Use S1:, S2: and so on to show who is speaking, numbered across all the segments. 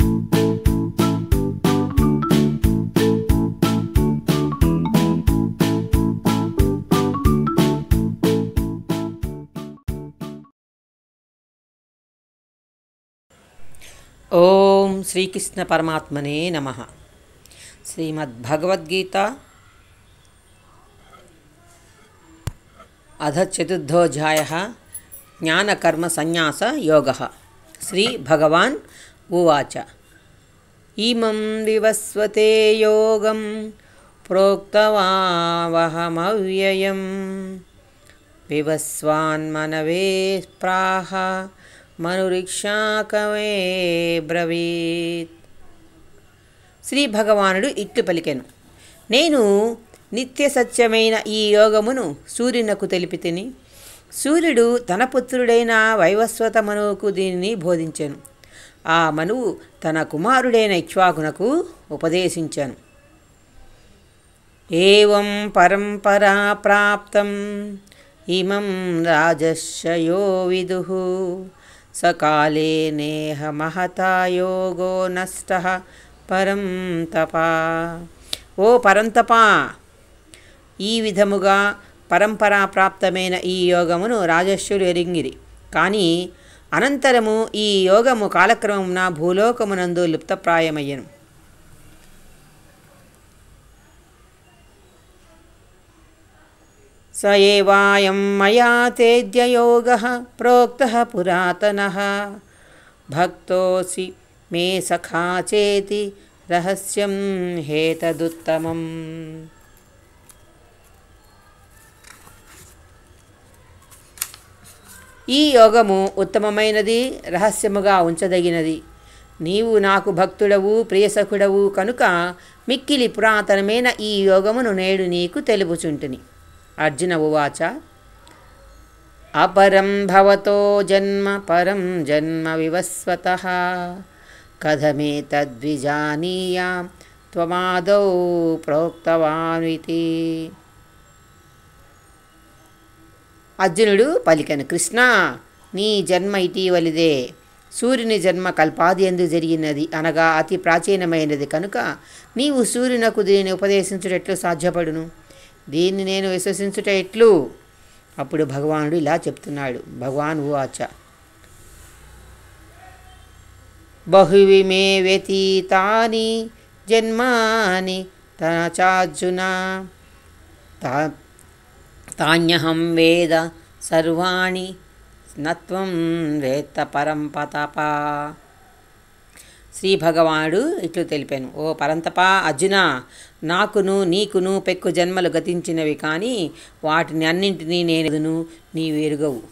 S1: ఓం శ్రీకృష్ణ పరమాత్మనే నమః. శ్రీమద్భగవద్గీత అధ చతుర్థోధ్యాయః జ్ఞానకర్మ సన్యాసయోగః. శ్రీ భగవాన్ ఉవాచ ఇమం వివస్వతే యోగం ప్రోక్తవావహమవ్యయం వివస్వాన్మనవే ప్రాహ మనురీక్షాకవే బ్రవీత్. శ్రీ భగవానుడు ఇట్లు పలికెను, నేను నిత్య సత్యమైన ఈ యోగమును సూర్యునకు తెలిపితిని. సూర్యుడు తన పుత్రుడైన వైవస్వత మనువుకు దీనిని బోధించెను. ఆ మనువు తన కుమారుడైన ఇక్ష్వాకునకు ఉపదేశించాను. ఏవం పరంపరా ప్రాప్తం ఇమం రాజర్షయో విదుః సకాలే నేహ మహతా యోగో నష్టః పరం తపా. ఓ పరంతపా, ఈ విధముగా పరంపరా ప్రాప్తమైన ఈ యోగమును రాజర్షులు ఎరింగిరి. కానీ అనంతరము ఈ యోగము కాలక్రమమున భూలోకమునందు లుప్తప్రాయమయ్యను. స ఏవాయం మయా తేద్య యోగః ప్రోక్తః పురాతనః భక్తోసి మే సఖా చేతి రహస్యం హేతదుత్తమం. ఈ యోగము ఉత్తమమైనది, రహస్యముగా ఉంచదగినది. నీవు నాకు భక్తుడవు, ప్రియసఖుడవు కనుక మిక్కిలి పురాతనమైన ఈ యోగమును నేడు నీకు తెలుపుచుంటిని. అర్జున ఉవాచ అపరం భవతో జన్మ పరం జన్మ వివస్వతః కథమేతద్విజానీయాం త్వమాదౌ ప్రోక్తవానితి. అర్జునుడు పలికెను, కృష్ణ, నీ జన్మ ఇటీవలిదే. సూర్యుని జన్మ కల్పాది యందు జరిగినది, అనగా అతి ప్రాచీనమైనది కనుక నీవు సూర్యునకు దీనిని ఉపదేశించుటెట్లు సాధ్యపడును? దీన్ని నేను విశ్వసించుట ఎట్లు? అప్పుడు భగవానుడు ఇలా చెప్తున్నాడు. భగవాన్ ఉవాచ బహువి మే వ్యతీతాని జన్మాని తనచార్జున తాన్యహం వేద సర్వాణి నత్వం వేత్త పరంపతపా. శ్రీ భగవానుడు ఇట్లు తెలిపాను, ఓ పరంతపా, అర్జున, నాకును నీకును పెక్కు జన్మలు గతించినవి, కానీ వాటిని అన్నింటినీ నేను నీవు ఎరుగవు.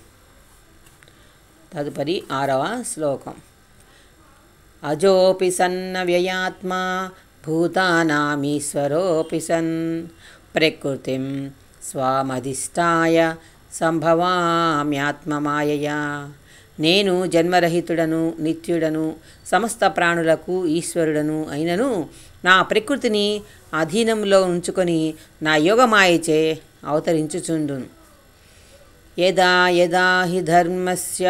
S1: తదుపరి 6వ శ్లోకం. అజోపి సన్న వ్యయాత్మా భూతానామీశ్వరోపి సన్ ప్రకృతిం స్వామధిష్టాయ సంభవామ్యాత్మమాయయా. నేను జన్మరహితుడను, నిత్యుడను, సమస్త ప్రాణులకు ఈశ్వరుడను అయినను నా ప్రకృతిని అధీనంలో ఉంచుకొని నా యోగమాయచే అవతరించుచుండును. యదా యదా హి ధర్మస్య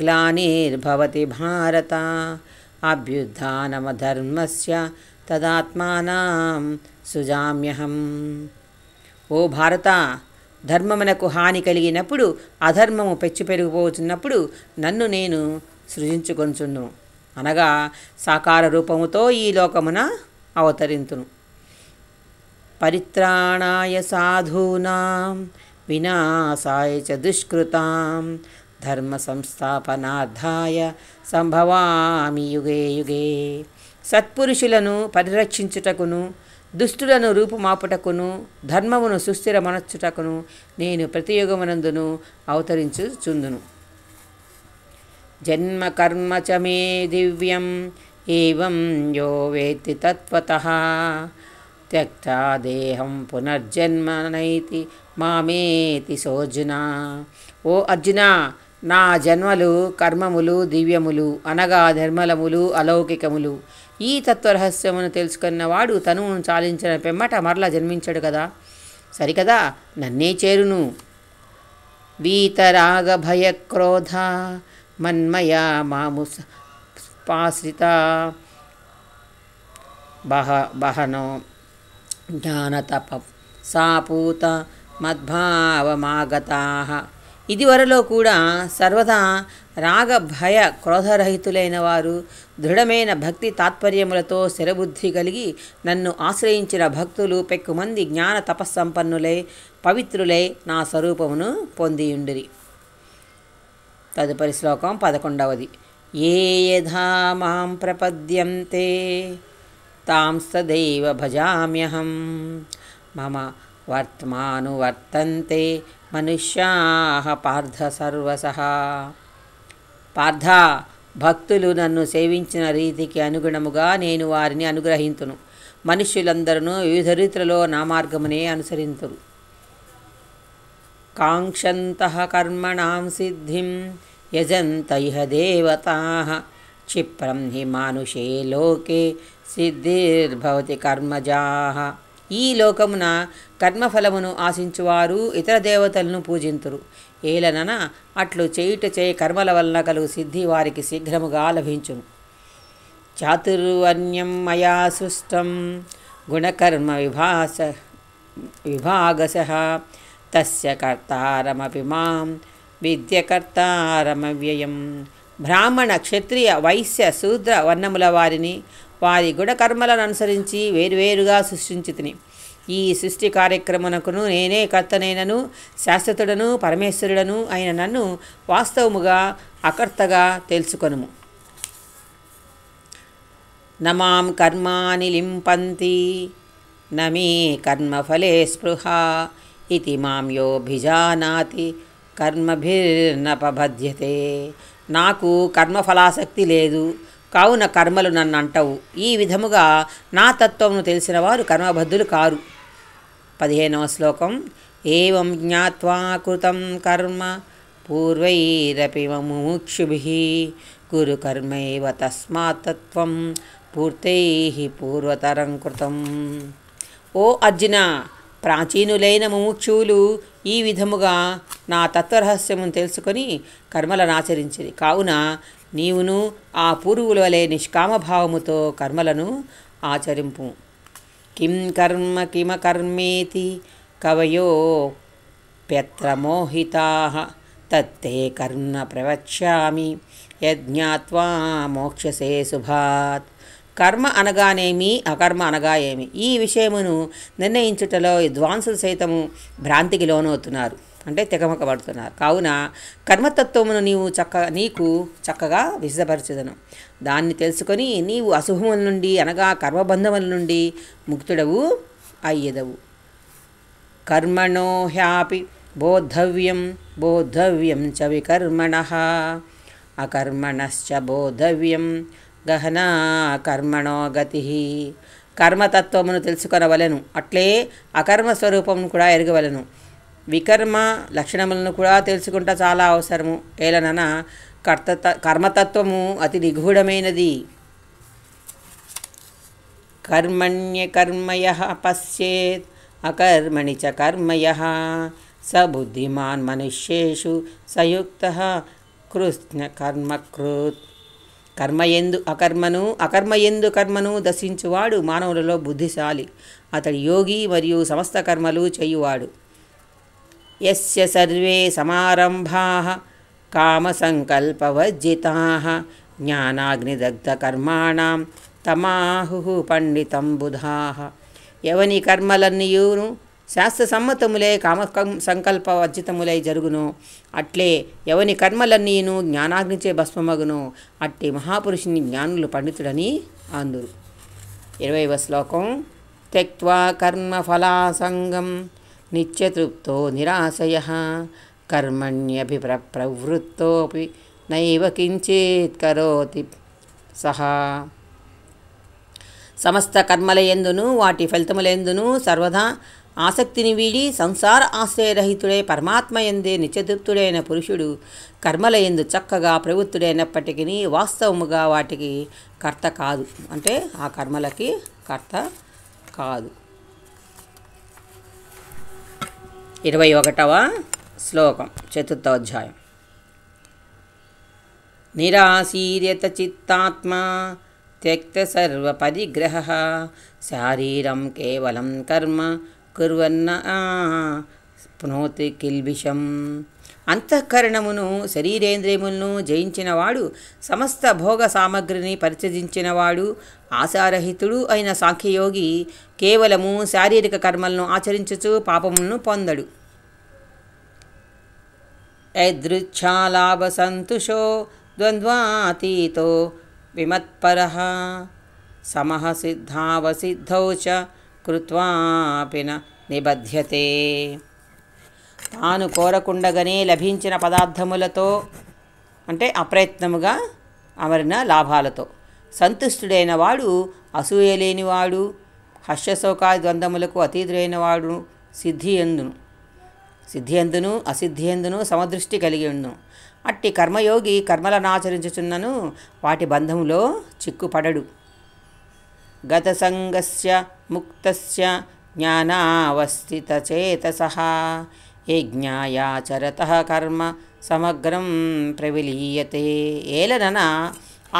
S1: గ్లానిర్భవతి భారత అభ్యుత్థానమధర్మస్య తదాత్మానం సృజామ్యహం. ఓ భారత, ధర్మమునకు హాని కలిగినప్పుడు, అధర్మము పెచ్చు పెరిగిపోతున్నప్పుడు నన్ను నేను సృజించుకొంచును, అనగా సాకార రూపముతో ఈ లోకమున అవతరింతును. పరిత్రాణాయ సాధూనాం వినాశాయ చ దుష్కృతాం ధర్మ సంస్థాపనార్థాయ సంభవామి యుగే యుగే. సత్పురుషులను పరిరక్షించుటకును, దుష్టులను రూపుమాపుటకును, ధర్మమును సుస్థిరమనర్చుటకును నేను ప్రతి యుగమునందును అవతరించుచుందును. జన్మ కర్మ చ మే దివ్యం ఏవం యో వేత్తి తత్వతః త్యక్త్వా దేహం పునర్జన్మ నైతి మామేతి సోర్జున. ఓ అర్జున, నా జన్మలు కర్మములు దివ్యములు, అనగా ధర్మలములు అలౌకికములు. ఈ తత్వరహస్యమును తెలుసుకున్నవాడు తనువును చాలించిన పిమ్మట మరలా జన్మించడు కదా, సరికదా, నన్నే చేరును. వీతరాగ భయక్రోధ మన్మయా మాముపాశ్రిత బహనో జ్ఞానతప సాపూత మద్భావమాగతా. ఇదివరలో కూడా సర్వదా రాగ భయ క్రోధరహితులైన వారు దృఢమైన భక్తి తాత్పర్యములతో స్థిరబుద్ధి కలిగి నన్ను ఆశ్రయించిన భక్తులు పెక్కుమంది జ్ఞాన తపస్సంపన్నులై పవిత్రులై నా స్వరూపమును పొందియుండిరి. తదుపరి శ్లోకం 11. ఏ యథా మాం ప్రపద్యంతే తాంస్తదైవ భజామ్యహం మమ వర్తమానువర్తంతే మనుష్యాః పార్థ సర్వశః. పార్థ, భక్తులు నన్ను సేవించిన రీతికి అనుగుణముగా నేను వారిని అనుగ్రహింతును. మనుష్యులందరూ వివిధ రీతులలో నా మార్గమునే అనుసరింతురు. కాంక్షంతః కర్మణాం సిద్ధిం యజంత ఇహ దేవతాః క్షిప్రం హి మానుషే లోకే సిద్ధిర్భవతి కర్మజాః. ఈ లోకమున కర్మఫలమును ఆశించువారు ఇతర దేవతలను పూజింతురు. ఏలనన అట్లు చేయుటచే కర్మల వలన కలుగు సిద్ధి వారికి శీఘ్రముగా లభించును. చాతుర్వర్ణ్యం మయా సృష్టం గుణకర్మ విభాగశః తస్య కర్తారమపి మాం విద్యకర్తారమవ్యయం. బ్రాహ్మణ, క్షత్రియ, వైశ్య, శూద్ర వర్ణముల వారిని వారి గుణకర్మలను అనుసరించి వేరువేరుగా సృష్టించితిని. ఈ సృష్టి కార్యక్రమమునకును నేనే కర్తనైనను శాశ్వతుడను పరమేశ్వరుడను అయిన నన్ను వాస్తవముగా అకర్తగా తెలుసుకొనుము. నమాం కర్మాణి లింపంతి నమే కర్మఫలే స్పృహ ఇతి మాం యోభిజానాతి కర్మభిర్నపబధ్యతే. నాకు కర్మఫలాసక్తి లేదు, కావున కర్మలు నన్ను అంటవు. ఈ విధముగా నా తత్వమును తెలిసిన వారు కర్మబద్ధులు కారు. 15వ శ్లోకం. ఏవం జ్ఞాత్వా కృతం కర్మ పూర్వైరపి ముముక్షుభిః కురు కర్మైవ తస్మాత్ తత్వం పూర్తైః పూర్వతరం కృతం. ఓ అర్జున, ప్రాచీనులైన ముముక్షువులు ఈ విధముగా నా తత్వరహస్యమును తెలుసుకొని కర్మలను ఆచరించిరి. కావున నీవును ఆ పూర్వుల వలె నిష్కామభావముతో కర్మలను ఆచరింపు. కిం కర్మ కిమకర్మేతి కవయోప్యత్ర మోహితాః తత్తే కర్మ ప్రవక్ష్యామి యజ్ఞాత్వా మోక్షసే శుభాత్. కర్మ అనగానేమి, అకర్మ అనగా ఏమి, ఈ విషయమును నిర్ణయించుటలో విద్వాంసులు సైతము భ్రాంతికి లోనవుతున్నారు, అంటే తెగమకబడుతున్నారు. కావున కర్మతత్వమును నీకు చక్కగా విశదపరచుదను. దాన్ని తెలుసుకొని నీవు అశుభముల నుండి అనగా కర్మబంధముల నుండి ముక్తుడవు అయ్యెదవు. కర్మణో హ్యాపి బోద్ధవ్యం చ వికర్మణః అకర్మణశ్చ బోద్ధవ్యం గహనా కర్మణో గతి. కర్మతత్వమును తెలుసుకొనవలెను, అట్లే అకర్మ స్వరూపమును కూడా ఎరగవలెను. వికర్మ లక్షణములను కూడా తెలుసుకుంటా చాలా అవసరము. ఏలనన కర్మతత్వము అతి నిగూఢమైనది. కర్మణ్యకర్మయః పశ్యేత్ అకర్మణి చ కర్మయః స బుద్ధిమాన్ మనుష్యేషు సయుక్తః కృష్ణ కర్మకృత్. కర్మయందు కర్మను దర్శించువాడు మానవులలో బుద్ధిశాలి. అతడి యోగి మరియు సమస్త కర్మలు చేయువాడు. యస్య సర్వే సమారంభాః కామసంకల్పవర్జితాః జ్ఞానాగ్నిదగ్ధకర్మాణం తమాహుః పండితం బుధాః. ఎవని కర్మలన్నీయును శాస్త్రసమ్మతములే సంకల్పవర్జితములై జరుగును, అట్లే ఎవని కర్మలన్నీను జ్ఞానాగ్నిచే భస్మమగును, అట్టి మహాపురుషుని జ్ఞానులు పండితుడని అందురు. 20వ శ్లోకం. త్యక్త్వా కర్మఫలాసంగం నిత్యతృప్తో నిరాశయః కర్మణ్యభిప్రవృత్తోపి నైవ కించిత్ కరోతి సహా. సమస్త కర్మలయందును వాటి ఫలితములందును సర్వదా ఆసక్తిని వీడి సంసార ఆశ్రయరహితుడై పరమాత్మయందే నిత్యతృప్తుడైన పురుషుడు కర్మలయందు చక్కగా ప్రవృత్తుడైనప్పటికీ వాస్తవముగా వాటికి కర్త కాదు, అంటే ఆ కర్మలకి కర్త కాదు. 21వ శ్లోకం, 4వ అధ్యాయం. నిరాశీర్యత చిత్తాత్మా త్యక్త సర్వపరిగ్రహ శారీరం కేవలం కర్మ కుర్వన్న పునోతి కిల్బిషం. అంతఃకరణమును శరీరేంద్రియములను జయించినవాడు, సమస్త భోగ సామగ్రిని పరిత్యజించినవాడు, ఆశారహితుడు అయిన సాంఖ్యయోగి కేవలము శారీరక కర్మలను ఆచరించుచు పాపములను పొందడు. యదృచ్ఛాలాభసంతుషో ద్వంద్వాతీతో విమత్పరః సమః సిద్ధావసిద్ధౌ చ కృత్వాపి న నిబధ్యతే. తాను కోరకుండగానే లభించిన పదార్థములతో అంటే అప్రయత్నముగా అమరిన లాభాలతో సంతుష్టుడైన వాడు, అసూయ లేనివాడు, హర్షశోకాది ద్వంద్వములకు అతీతుడైన వాడు, సిద్ధియందును అసిద్ధియందును సమదృష్టి కలిగి ఉండును. అట్టి కర్మయోగి కర్మలను ఆచరించుచున్నను వాటి బంధములో చిక్కుపడడు. గత సంగస్య ముక్తస్య జ్ఞానావస్థితచేతసః యజ్ఞాయాచరతః కర్మ సమగ్రం ప్రవిలీయతే. ఏలనన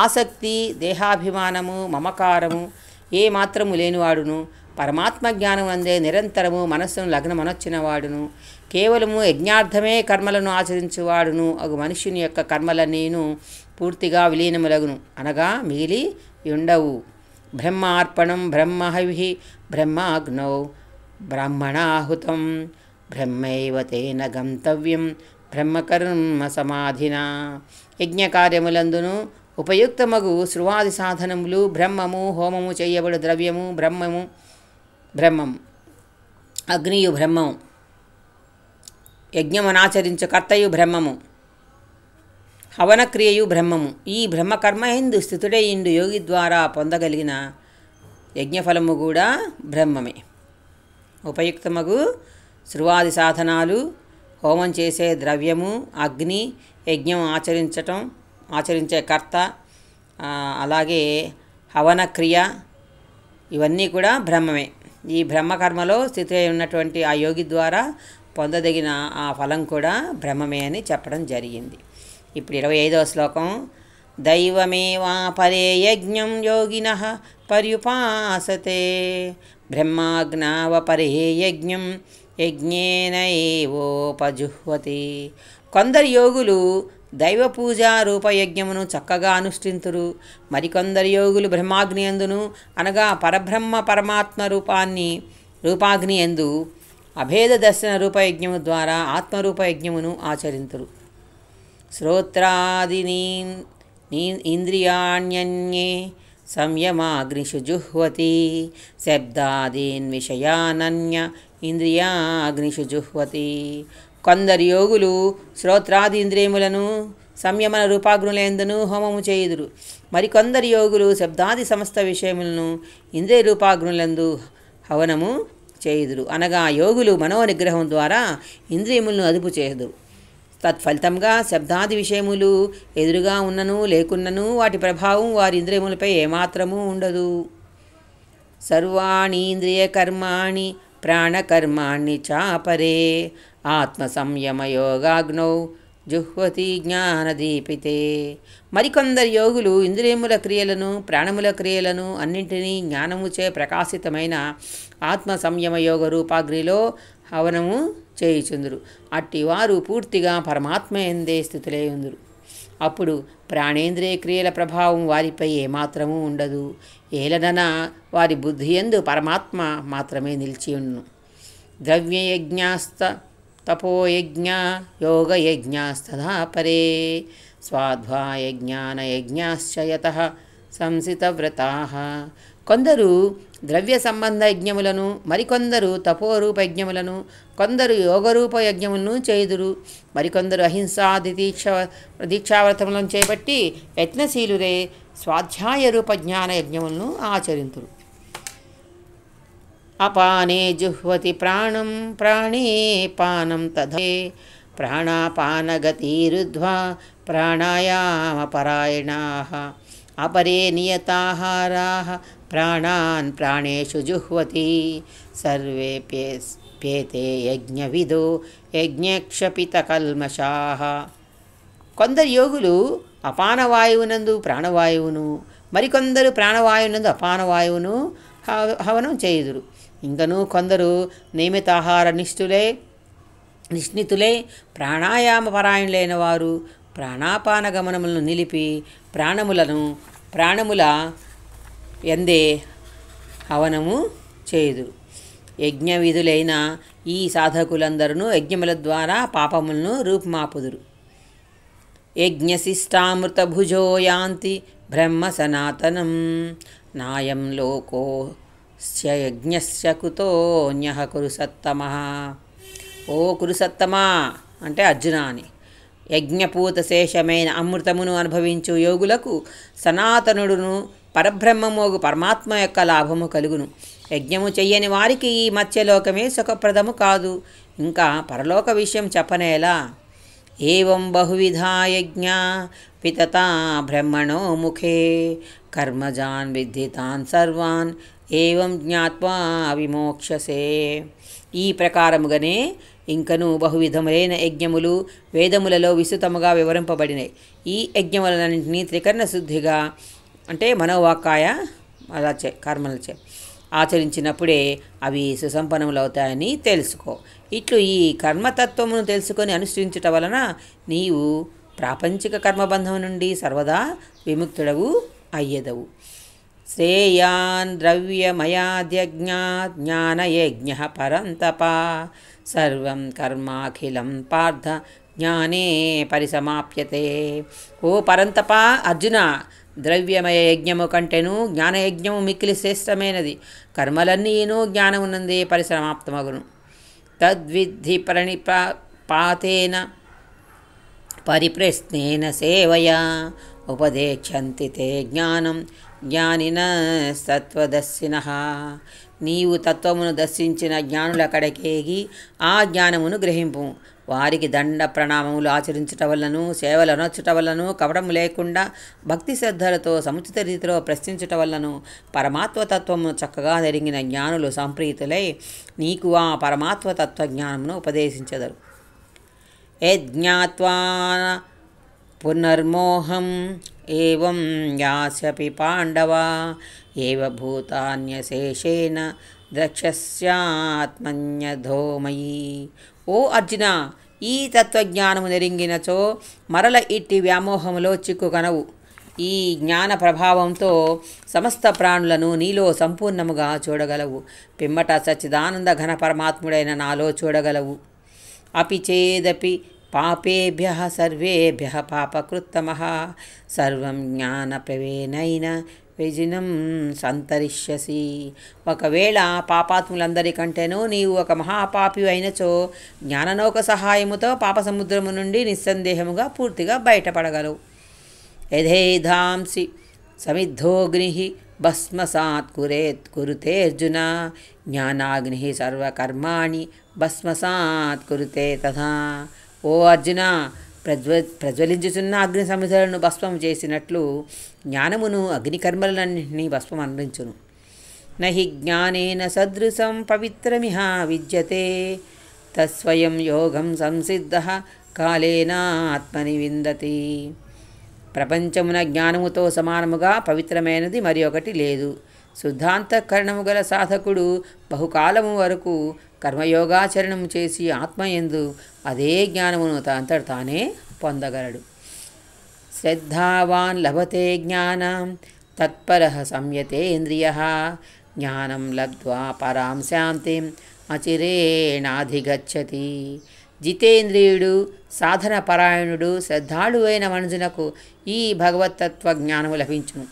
S1: ఆసక్తి, దేహాభిమానము, మమకారము ఏ మాత్రము లేనివాడును, పరమాత్మ జ్ఞానం అందే నిరంతరము మనస్సును లగ్నమనొచ్చినవాడును, కేవలము యజ్ఞార్థమే కర్మలను ఆచరించువాడును అగు మనుష్యుని యొక్క కర్మలన్నీను పూర్తిగా విలీనములగును, అనగా మిగిలి ఉండవు. బ్రహ్మార్పణం బ్రహ్మహవి బ్రహ్మాగ్నౌ బ్రాహ్మణాహుతం బ్రహ్మైవ తేన గంతవ్యం బ్రహ్మకర్మ సమాధినా. యజ్ఞకార్యములందును ఉపయుక్తమగు శృవాది సాధనములు బ్రహ్మము, హోమము చేయబడు ద్రవ్యము బ్రహ్మము, అగ్నియు బ్రహ్మము, యజ్ఞమునాచరించు కర్తయు బ్రహ్మము, హవనక్రియయు బ్రహ్మము. ఈ బ్రహ్మకర్మ ఎందు స్థితుడైండు యోగి ద్వారా పొందగలిగిన యజ్ఞఫలము కూడా బ్రహ్మమే. ఉపయుక్తమగు శృవాది సాధనాలు, హోమం చేసే ద్రవ్యము, అగ్ని, యజ్ఞం ఆచరించే కర్త, అలాగే హవనక్రియ, ఇవన్నీ కూడా బ్రహ్మమే. ఈ బ్రహ్మకర్మలో స్థితి అయి ఉన్నటువంటి ఆ యోగి ద్వారా పొందదగిన ఆ ఫలం కూడా బ్రహ్మమే అని చెప్పడం జరిగింది. ఇప్పుడు 25వ శ్లోకం. దైవమేవాపరే యజ్ఞం యోగినః పర్యుపాసతే బ్రహ్మాజ్ఞావపరే యజ్ఞం యజ్ఞేనైవోపజుహ్వతి. కొందరు యోగులు దైవ పూజా రూపయజ్ఞమును చక్కగా అనుష్ఠింతురు. మరికొందరు యోగులు బ్రహ్మాగ్ని యందును, అనగా పరబ్రహ్మ పరమాత్మ రూపాగ్ని యందు అభేద దర్శన రూపయజ్ఞము ద్వారా ఆత్మరూపయజ్ఞమును ఆచరింతురు. శ్రోత్రాదిని ఇంద్రియాణ్యన్యే సంయమాగ్నిషు జుహ్వతి శబ్దాదీన్ విషయానన్య ఇంద్రియాగ్నిషు జుహ్వతి. కొందరు యోగులు శ్రోత్రాది ఇంద్రియములను సంయమన రూపాగ్నులందును హోమము చేయుదురు. మరికొందరు యోగులు శబ్దాది సమస్త విషయములను ఇంద్రియ రూపాగ్నులందు హవనము చేయుదురు, అనగా యోగులు మనోనిగ్రహం ద్వారా ఇంద్రియములను అదుపు చేయుదురు. తత్ఫలితంగా శబ్దాది విషయములు ఎదురుగా ఉన్నను లేకున్నను వాటి ప్రభావం వారి ఇంద్రియములపై ఏమాత్రమూ ఉండదు. సర్వాణీంద్రియ కర్మాణి ప్రాణకర్మాణి చాపరే ఆత్మసంయమయోగాగ్నౌ జుహ్వతి జ్ఞానదీపితే. మరికొందరు యోగులు ఇంద్రియముల క్రియలను ప్రాణముల క్రియలను అన్నింటినీ జ్ఞానముచే ప్రకాశితమైన ఆత్మ సంయమ యోగ రూపాగ్నిలో హవనము చేయుచుందురు. అట్టివారు పూర్తిగా పరమాత్మ ఎందే స్థితులై ఉందురు. అప్పుడు ప్రాణేంద్రియ క్రియల ప్రభావం వారిపై ఏమాత్రమూ ఉండదు. ఏలనన వారి బుద్ధి యందు పరమాత్మ మాత్రమే నిలిచి ఉండును. ద్రవ్యయజ్ఞాస్త తపోయజ్ఞ యోగయజ్ఞాస్తథా పరే స్వాధ్యాయజ్ఞానయజ్ఞాశ్చ యతః సంసితవ్రతాః. కొందరు ద్రవ్య సంబంధ యజ్ఞములను, మరికొందరు తపోరూప యజ్ఞములను, కొందరు యోగరూప యజ్ఞములను చేయుదురు. మరికొందరు అహింసా దీక్షావ్రతములను చేపట్టి యత్నశీలురే స్వాధ్యాయ రూప జ్ఞాన యజ్ఞములను ఆచరింతురు. అపానే జుహ్వతి ప్రాణం ప్రాణే పానం తథే ప్రాణాపానగతిరుద్ధ్వా ప్రాణాయామపరాయణాః అపరే నియతాహారాః ప్రాణాన్ ప్రాణేషు జుహ్వతి సర్వేప్యేతే యజ్ఞవిదో యజ్ఞక్షపితకల్మషాః. కొందరు యోగులు అపానవాయువునందు ప్రాణవాయువును, మరికొందరు ప్రాణవాయువునందు అపానవాయువును హవనం చేయుదురు. ఇంకను కొందరు నియమితాహార నిష్ణితులై ప్రాణాయామ పరాయణులైన వారు ప్రాణాపాన గమనములను నిలిపి ప్రాణముల ఎందే హవనము చేయుదురు. యజ్ఞ విధులైన ఈ సాధకులందరూ యజ్ఞముల ద్వారా పాపములను రూపుమాపుదురు. యజ్ఞశిష్టామృత భుజో యాంతి బ్రహ్మ సనాతనం నాయం లోకోస్య యజ్ఞస్య కుతోన్యః కురుసత్తమః. ఓ కురుసత్తమా అంటే అర్జున అని. యజ్ఞపూత శేషమైన అమృతమును అనుభవించు యోగులకు సనాతనుడును పరబ్రహ్మమోగు పరమాత్మ యొక్క లాభము కలుగును. యజ్ఞము చెయ్యని వారికి ఈ మత్స్యలోకమే సుఖప్రదము కాదు, ఇంకా పరలోక విషయం చెప్పనేలా. ఏవం బహువిధా యజ్ఞా వితతా బ్రహ్మణో ముఖే కర్మజాన్ విద్ధితాన్ సర్వాన్ ఏవం జ్ఞాత్వా విమోక్షసే. ఈ ప్రకారముగానే ఇంకను బహువిధములైన యజ్ఞములు వేదములలో విస్తృతముగా వివరింపబడినాయి. ఈ యజ్ఞములన్నింటినీ త్రికరణ శుద్ధిగా అంటే మనోవాకాయ కర్మలచే ఆచరించినప్పుడే అవి సుసంపన్నములవుతాయని తెలుసుకో. ఇట్లు ఈ కర్మతత్వమును తెలుసుకొని అనుసరించుట వలన నీవు ప్రాపంచిక కర్మబంధం నుండి సర్వదా విముక్తుడవు అయ్యేదవు. శ్రేయాన్ ద్రవ్యమయాద్యజ్ఞాత్ జ్ఞానయజ్ఞ పరంతప సర్వం కర్మాఖిలం పార్థ జ్ఞానే పరిసమాప్యతే. ఓ పరంతప అర్జున, ద్రవ్యమయ యజ్ఞము కంటేను జ్ఞానయజ్ఞము మిక్కిలి శ్రేష్టమైనది. కర్మలన్నీను జ్ఞానమునందే పరిసమాప్తమగును. తద్విద్ధి ప్రణిపాతేన పరిప్రశ్నేన సేవయా ఉపదేక్షంతి తే జ్ఞానం జ్ఞానినస్తత్వదర్శినః. నీవు తత్వమును దర్శించిన జ్ఞానుల కడకేగి ఆ జ్ఞానమును గ్రహింపు. వారికి దండ ప్రణామములు ఆచరించట వల్లను సేవలు అనొచ్చుట వల్లను కపటము లేకుండా భక్తి శ్రద్ధలతో సముచిత రీతిలో ప్రశ్నించుట వల్లను పరమాత్మతత్వమును చక్కగా నెరిగిన జ్ఞానులు సంప్రీతులై నీకు ఆ పరమాత్మతత్వ జ్ఞానమును ఉపదేశించెదరు. యజ్ఞాత్వా పునర్మోహం ఏవం యాస్యపి పాండవ ఏవ భూతాన్యశేషేణ ద్రక్ష్యస్యాత్మన్యధోమయీ. ఓ అర్జున, ఈ తత్వజ్ఞానము నెరింగినచో మరల ఇట్టి వ్యామోహములో చిక్కుకనవు. ఈ జ్ఞాన ప్రభావంతో సమస్త ప్రాణులను నీలో సంపూర్ణముగా చూడగలవు. పిమ్మట సచ్చిదానంద ఘన పరమాత్ముడైన నాలో చూడగలవు. అపి చేదపి పాపేభ్యః సర్వేభ్యః పాపకృత్తమః సర్వం జ్ఞానప్రవేణైన విజినం సంతరిష్యసి. ఒకవేళ పాపాత్ములందరికంటేనూ నీవు ఒక మహాపాపి అయినచో జ్ఞాననౌక సహాయముతో పాప సముద్రము నుండి నిస్సందేహముగా పూర్తిగా బయటపడగలవు. యథేధాంసి సమిద్ధోగ్ని భస్మసాత్ కురుతే అర్జున జ్ఞానాగ్ని సర్వకర్మాణి భస్మసాత్ కురుతే తథా. ఓ అర్జున, ప్రజ్వలించుచున్న అగ్ని సమిధలను భస్మం చేసినట్లు జ్ఞానమును అగ్నికర్మలన్నింటినీ భస్మం అందించును. నహి జ్ఞానేన సదృశం పవిత్రమిహ విద్యతే తస్వయం యోగం సంసిద్ధః కాలేన ఆత్మని విందతి. ప్రపంచమున జ్ఞానముతో సమానముగా పవిత్రమైనది మరి ఒకటి లేదు. శుద్ధాంతఃకరణము గల సాధకుడు బహుకాలము వరకు కర్మయోగాచరణము చేసి ఆత్మయందు అదే జ్ఞానమును అంతట తానే పొందగలడు. శ్రద్ధావాన్ లభతే జ్ఞానం తత్పరః సంయతేంద్రియః జ్ఞానం లబ్ధ్వా పరాం శాంతిం అచిరేణాధిగచ్చతి. జితేంద్రియుడు, సాధన పరాయణుడు, శ్రద్ధాళు అయిన మనుజునకు ఈ భగవత్తత్వ జ్ఞానము లభించును.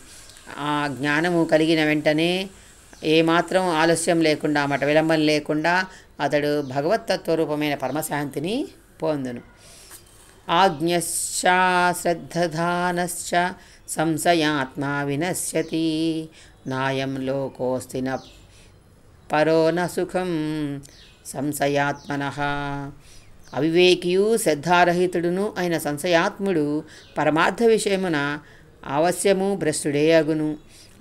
S1: ఆ జ్ఞానము కలిగిన వెంటనే ఏమాత్రం ఆలస్యం లేకుండా మట విలంబం లేకుండా అతడు భగవత్తత్వరూపమైన పరమశాంతిని పొందును. ఆజ్ఞశ్చ శ్రద్ధధానశ్చ సంశయాత్మా వినశ్యతి నాయం లోకోస్తి న పరో న సుఖం సంశయాత్మనః. అవివేకియు శ్రద్ధారహితుడును అయిన సంశయాత్ముడు పరమార్థ విషయమున అవశ్యము భ్రష్టుడే అగును.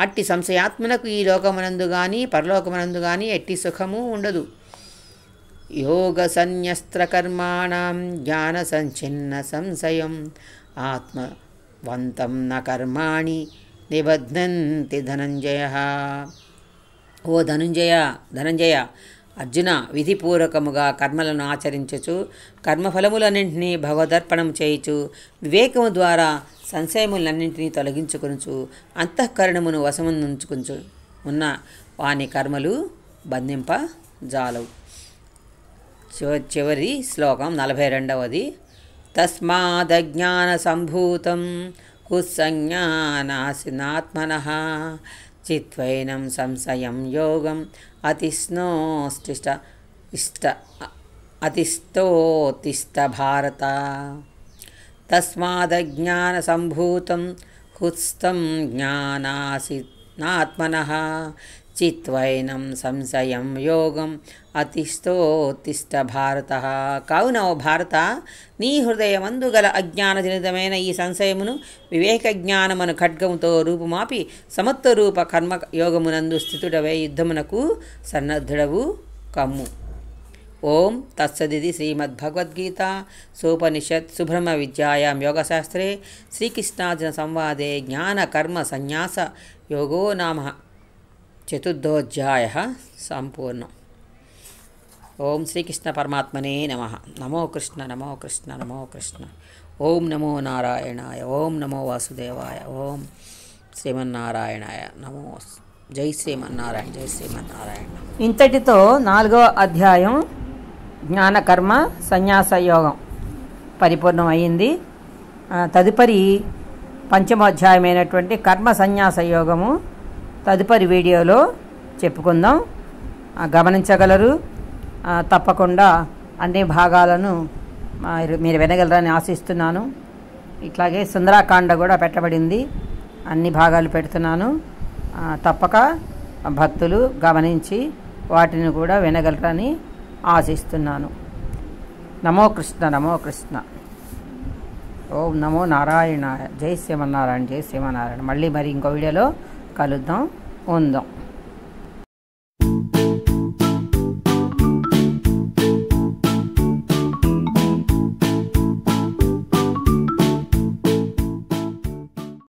S1: అట్టి సంశయాత్మనకు ఈ లోకమునందు గాని పరలోకమునందు గాని ఎట్టి సుఖము ఉండదు. యోగ సన్యస్త్రకర్మాణం జ్ఞాన సంచిన్న సంశయం ఆత్మవంతం న కర్మాణి నిబధ్నంతి ధనంజయ. ఓ ధనంజయ, అర్జున, విధిపూర్వకముగా కర్మలను ఆచరించుచు కర్మఫలములన్నింటినీ భగవదర్పణం చేయుచు వివేకము ద్వారా సంశయములన్నింటినీ తొలగించుకొనుచు అంతఃకరణమును వశముంచుకొనుచు ఉన్న వాని కర్మలు బంధింపజాలవు. చివరి శ్లోకం 42. తస్మాదజ్ఞాన సంభూతం హుస్సజ్ఞానాసినాత్మనః చిత్వైనం సంశయం యోగం అతిష్టోతిష్ట భారత. తస్మాదజ్ఞాన సంభూతం హుస్తం జ్ఞానాసినాత్మనః చిత్వైనం సంశయం యోగం అతిష్టోతిష్ట భారత. కావున ఓ భారత, నీ హృదయమందు గల అజ్ఞానజనితమైన ఈ సంశయమును వివేక జ్ఞానమును ఖడ్గముతో రూపుమాపి సమత్వ రూప కర్మ యోగమునందు స్థితుడవై యుద్ధమునకు సన్నద్ధుడవు కమ్ము. ఓం తత్సదితి శ్రీమద్భగవద్గీత సోపనిషత్ సుబ్రహ్మ విద్యాయాం యోగశాస్త్రే శ్రీకృష్ణార్జున సంవాదే జ్ఞాన కర్మ సన్యాస యోగో నామ చతుర్థోధ్యాయ సంపూర్ణం. ఓం శ్రీకృష్ణ పరమాత్మనే నమః. నమో కృష్ణ నమో కృష్ణ నమో కృష్ణ. ఓం నమో నారాయణాయ. ఓం నమో వాసుదేవాయ. ఓం శ్రీమన్నారాయణాయ నమో. జై శ్రీమన్నారాయణ. జై శ్రీమన్నారాయణ. ఇంతటితో 4వ అధ్యాయం జ్ఞానకర్మ సన్యాస యోగం పరిపూర్ణం అయ్యింది. తదుపరి 5వ అధ్యాయమైనటువంటి కర్మ సన్యాస యోగము తదుపరి వీడియోలో చెప్పుకుందాం. గమనించగలరు. తప్పకుండా అన్ని భాగాలను మీరు వినగలరని ఆశిస్తున్నాను. ఇట్లాగే సుందరాకాండ కూడా పెట్టబడింది. అన్ని భాగాలు పెడుతున్నాను. తప్పక భక్తులు గమనించి వాటిని కూడా వినగలరని ఆశిస్తున్నాను. నమో కృష్ణ నమో కృష్ణ. ఓం నమో నారాయణాయ. జై శ్రీమన్నారాయణ. జై శ్రీమన్నారాయణ. మళ్ళీ ఇంకో వీడియోలో కలుద్దాం. ఉందాం.